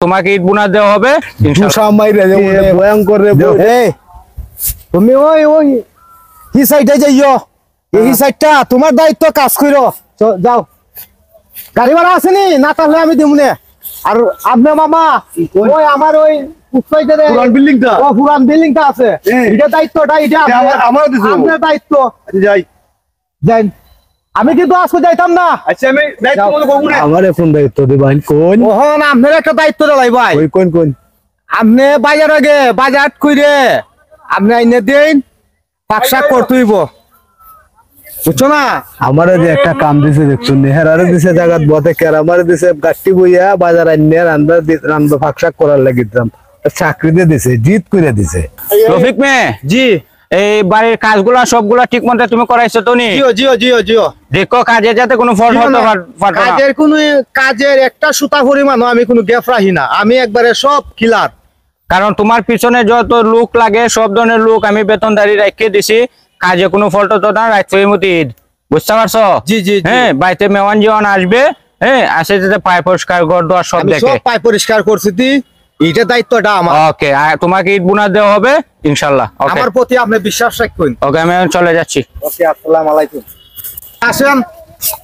তোমাকে ইট বোনাস দেওয়া হবে ভয়ঙ্কর রে। তুমি ওই ওই কি সাইডে যাইও, এই সাইডটা তোমার দায়িত্ব, কাজ করো। যাও, গাড়ি ভাড়া আসেনি না, তাহলে আমি দিব না। আর আপনি মামা ওই আমার ওই পুরান বিল্ডিংটা আছে, এটা দায়িত্বটা এটা আপনার দায়িত্ব। যাই যাই, আমি কিন্তু আজকে যাইতাম না। আচ্ছা, আমি দায়িত্ব মতো করব না। আমার এখন দায়িত্ব দিবেন কোন? ওহন আপনার একটা দায়িত্ব দেলাই ভাই। ওই কোন কোন? আপনি বাজার আগে বাজার কইরে আপনি আইনে দেন, পাকশাক করতেইব, বুঝছো না? আমারে যে একটা কাম দিছে দেখছুন, হেরারে দিছে জায়গা বতে কের, আমারে দিছে গাট্টি বইয়া বাজার আইনে রান্না পাকশাক করার লাগি দিলাম, চাকরি দিয়ে দিছে, জিত করে দিছে। রফিক মে জি, এই বাড়ির কাজগুলা সবগুলা ঠিক মতো তুমি করাইছো তো নি? জিও জিও জিও জিও। দেখো কাজে যাতে কোনো ফল্ট হতে পারে। কাজের কোনো কাজের একটা সুতা পরিমাণও আমি কোনো গ্যাপ রাখি না, আমি একবারে সব ক্লিয়ার। কারণ তোমার পিছনে যত লোক লাগে সব ধরনের লোক আমি বেতনদারি রেখে দিছি, কাজে কোনো ফল্ট হতো না, রাখছো এই মতো ঈদ, বুঝতে পারছো? জি জি। হ্যাঁ, বাড়িতে মেওয়ান জীবন আসবে, হ্যাঁ আসে যাতে পায় পরিষ্কার ঘর দোয়ার সব দেখে। সব পায় পরিষ্কার করছি, এইটা দায়িত্বটা আমার। ওকে, তোমাকে ইট বোনাস দেওয়া হবে ইনশাআল্লাহ। আমার প্রতি আপনি বিশ্বাস রাখুন। ওকে, আমি চলে যাচ্ছি। ওকে, আসসালামু আলাইকুম। আসেন,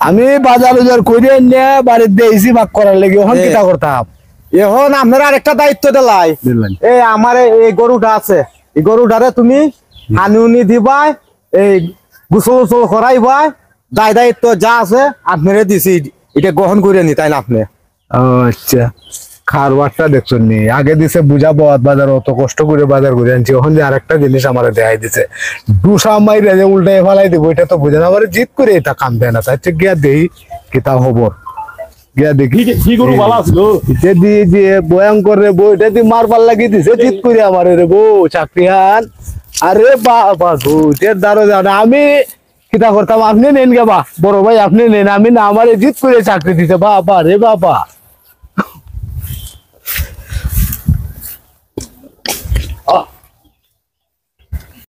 আমি বাজার বাজার কইরে নিয়ে বাড়িতে দেইছি ভাগ করার লাগি, এখন কিটা করতাম? এখন আপনার আরেকটা দায়িত্ব দিলাই, এই আমার এই গরুটা আছে, এই গরুটারে তুমি হানুনি দিবাই, এই গোসল গোসল করাইবাই, দায়িত্ব যা আছে আপনারে দিছি, এটা গ্রহণ করে নি, তাই না আপনি? আচ্ছা, খারবারটা দেখছেন নি, আগে দিছে বুঝাবো বাজার, অত কষ্ট করে বাজার করে আনছি, এখন যে আরেকটা জিনিস আমার দেখাই দিছে, দুসা মাইরে যে উল্টাই ফেলাই দিব, এটা তো বুঝে না, আমার জিত করে এটা কাম দেয় না, তাই গিয়া দেই কিতা খবর, গিয়া দেখি কি গরু ভালো আসলো, এটা দিয়ে যে ভয়ঙ্কর রে বউ, এটা দিয়ে মারবার লাগি দিছে জিত করে আমার রে বউ চাকরিহান। আরে বাবা গো, এর দ্বারা জানা আমি কিতা করতাম, আপনি নেন গে বা বড় ভাই, আপনি নেন, আমি না, আমার জিত করে চাকরি দিতে, বাবা রে বাবা।